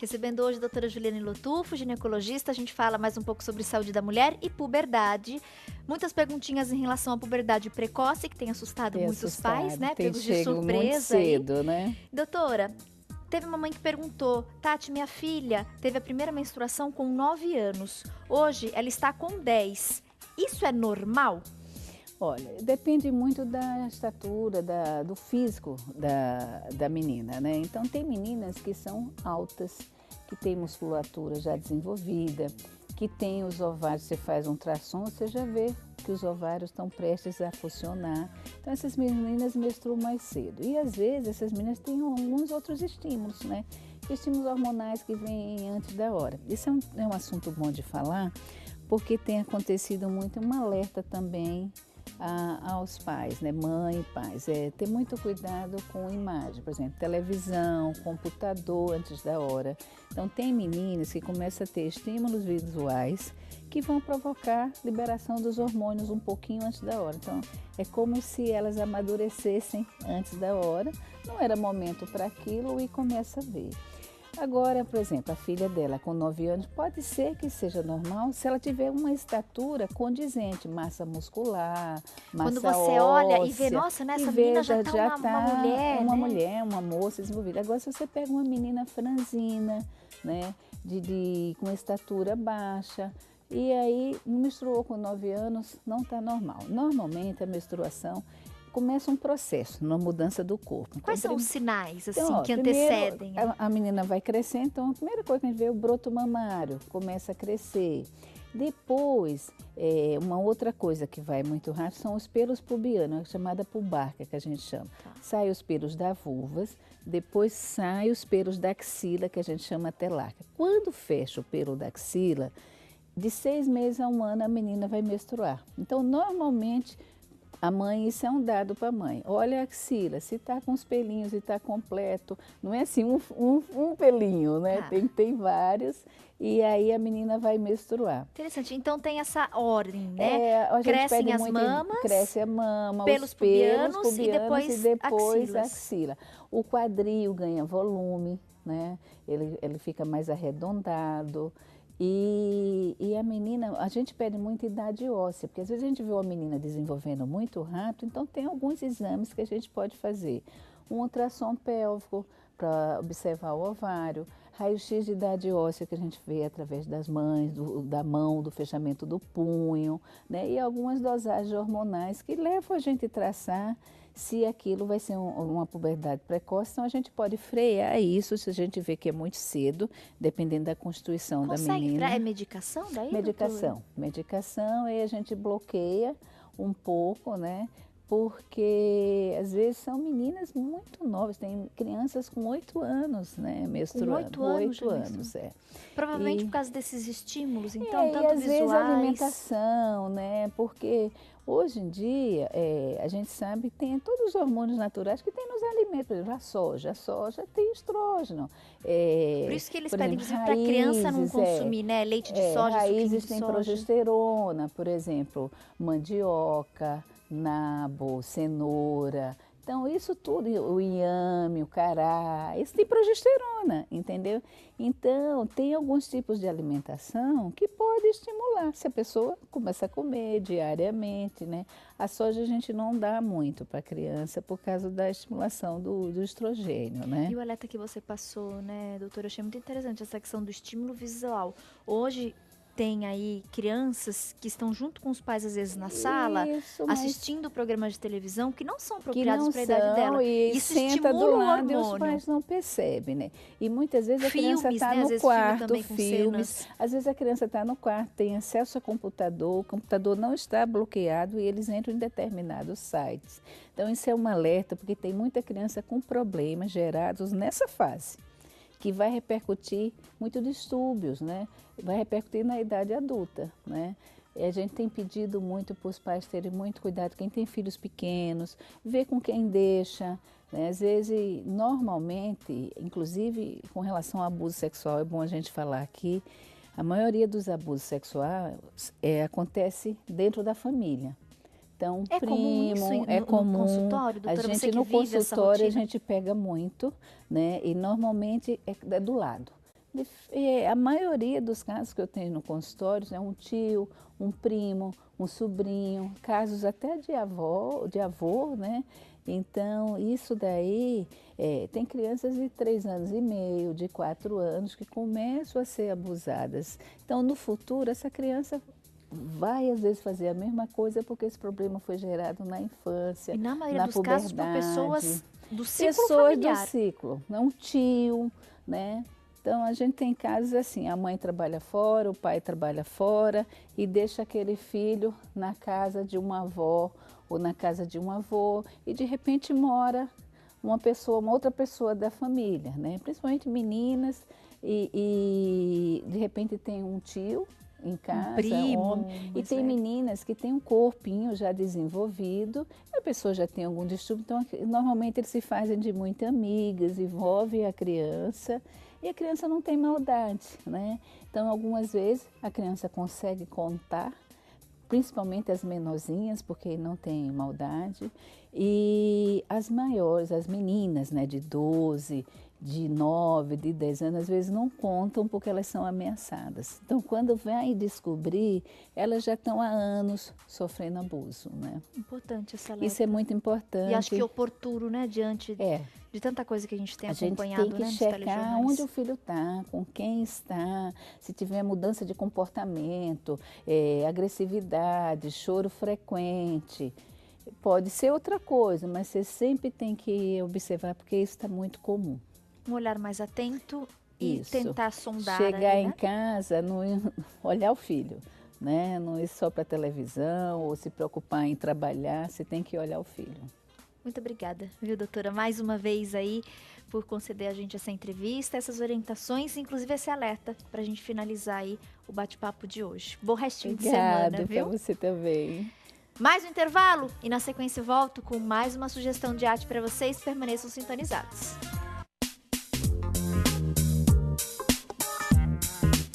Recebendo hoje a doutora Juliane Lotufo, ginecologista, a gente fala mais um pouco sobre saúde da mulher e puberdade. Muitas perguntinhas em relação à puberdade precoce, que tem assustado muitos pais, né? Pegos de surpresa muito cedo, aí. né? Doutora, teve uma mãe que perguntou, Tati, minha filha teve a primeira menstruação com 9 anos. Hoje ela está com 10. Isso é normal? Olha, depende muito da estatura, do físico da menina, né? Então, tem meninas que são altas, que têm musculatura já desenvolvida, que tem os ovários, você faz um ultrassom, você já vê que os ovários estão prestes a funcionar. Então, essas meninas menstruam mais cedo. E, às vezes, essas meninas têm alguns outros estímulos, né? Estímulos hormonais que vêm antes da hora. Isso é um assunto bom de falar, porque tem acontecido muito um alerta também aos pais, né? Mãe e pais, ter muito cuidado com imagem, por exemplo, televisão, computador antes da hora. Então tem meninas que começam a ter estímulos visuais que vão provocar liberação dos hormônios um pouquinho antes da hora. Então é como se elas amadurecessem antes da hora, não era momento para aquilo e começa a ver. Agora, por exemplo, a filha dela com 9 anos, pode ser que seja normal se ela tiver uma estatura condizente, massa muscular, massa Quando você óssea, olha e vê, nossa, né, essa menina já tá uma mulher, uma né? mulher, uma moça desenvolvida. Agora, se você pega uma menina franzina, né, com estatura baixa, e aí menstruou com 9 anos, não está normal. Normalmente, a menstruação começa um processo, uma mudança do corpo. Quais Então, são os sinais, assim, então, que primeiro, antecedem? a menina vai crescer, então a primeira coisa que a gente vê é o broto mamário, começa a crescer. Depois, uma outra coisa que vai muito rápido são os pelos pubianos, chamada pubarca, que a gente chama. Tá. Sai os pelos da vulva, depois sai os pelos da axila, que a gente chama telarca. Quando fecha o pelo da axila, de 6 meses a 1 ano a menina vai menstruar. Então, normalmente, a mãe, isso é um dado para a mãe. Olha a axila, se está com os pelinhos, se está completo. Não é assim um pelinho, né? Ah. Tem vários. E aí a menina vai menstruar. Interessante. Então tem essa ordem, né? Crescem as mamas, cresce a mama, pelos os pelos pubianos e depois a axila. O quadril ganha volume, né? Ele fica mais arredondado. E a menina, a gente pede muita idade óssea, porque às vezes a gente vê uma menina desenvolvendo muito rápido, então tem alguns exames que a gente pode fazer. Um ultrassom pélvico para observar o ovário, raio-x de idade óssea que a gente vê através das mães, da mão, do fechamento do punho, né? E algumas dosagens hormonais que levam a gente a traçar se aquilo vai ser uma puberdade precoce. Então a gente pode frear isso se a gente vê que é muito cedo, dependendo da constituição da menina. É medicação daí, Medicação. Medicação, aí a gente bloqueia um pouco, né? Porque às vezes são meninas muito novas, tem crianças com 8 anos, né, menstruando. Com 8 anos? 8 anos, é. Provavelmente por causa desses estímulos, então, tanto e às visuais... vezes a alimentação, né, porque hoje em dia a gente sabe que tem todos os hormônios naturais que tem nos alimentos, por exemplo, a soja tem estrógeno. Por isso que eles pedem, inclusive, para a criança não consumir, né, leite de soja, raízes de tem soja. progesterona, por exemplo, mandioca, nabo, cenoura. Então, isso tudo, o inhame, o cará, isso tem progesterona, entendeu? Então, tem alguns tipos de alimentação que pode estimular, se a pessoa começa a comer diariamente, né? A soja a gente não dá muito para a criança por causa da estimulação do estrogênio, né? E o alerta que você passou, né, doutora, eu achei muito interessante essa questão do estímulo visual. Hoje tem aí crianças que estão junto com os pais, às vezes, na sala, assistindo programas de televisão que não são apropriados para a idade dela. E isso senta do lado e os hormônio. pais não percebem, né? E muitas vezes a criança está né? no quarto, filmes. Às vezes a criança está no quarto, tem acesso a computador, o computador não está bloqueado e eles entram em determinados sites. Então isso é um alerta, porque tem muita criança com problemas gerados nessa fase, que vai repercutir muito distúrbios, né? Vai repercutir na idade adulta, né? E a gente tem pedido muito para os pais terem muito cuidado, quem tem filhos pequenos, ver com quem deixa, né? Às vezes, normalmente, inclusive com relação ao abuso sexual, é bom a gente falar aqui, a maioria dos abusos sexuais acontece dentro da família. Então, comum isso no consultório, doutora? A gente no consultório a gente pega muito, né? E normalmente é do lado. A maioria dos casos que eu tenho no consultório é um tio, um primo, um sobrinho, casos até de avô, né? Então, isso daí, tem crianças de 3 anos e meio, de 4 anos, que começam a ser abusadas. Então, no futuro, essa criança vai, às vezes, fazer a mesma coisa porque esse problema foi gerado na infância, E na maioria na dos puberdade. casos, por pessoas do ciclo Pessoas familiar. do ciclo, não um tio, né? Então, a gente tem casos assim, a mãe trabalha fora, o pai trabalha fora e deixa aquele filho na casa de uma avó ou na casa de um avô e de repente mora uma outra pessoa da família, né? Principalmente meninas e de repente tem um tio em casa, primo, homem, e tem meninas que têm um corpinho já desenvolvido, a pessoa já tem algum distúrbio, então normalmente eles se fazem de muito amigas, envolve a criança e a criança não tem maldade, né? Então algumas vezes a criança consegue contar, principalmente as menorzinhas, porque não tem maldade, e as maiores, as meninas, né, de 12, de 9, de 10 anos, às vezes não contam porque elas são ameaçadas. Então, quando vai descobrir, elas já estão há anos sofrendo abuso, né? Importante essa alerta. Isso é muito importante. E acho que é oportuno, né, diante de tanta coisa que a gente tem acompanhado, né? A gente tem que checar onde o filho está, com quem está, se tiver mudança de comportamento, agressividade, choro frequente. Pode ser outra coisa, mas você sempre tem que observar, porque isso está muito comum. Um olhar mais atento e tentar sondar. Chegar em casa, não olhar o filho, né? Não ir só para a televisão ou se preocupar em trabalhar, você tem que olhar o filho. Muito obrigada, viu, doutora? Mais uma vez aí por conceder a gente essa entrevista, essas orientações, inclusive esse alerta para a gente finalizar aí o bate-papo de hoje. Bom restinho de semana, viu? Obrigada para você também. Mais um intervalo e na sequência volto com mais uma sugestão de arte para vocês. Permaneçam sintonizados.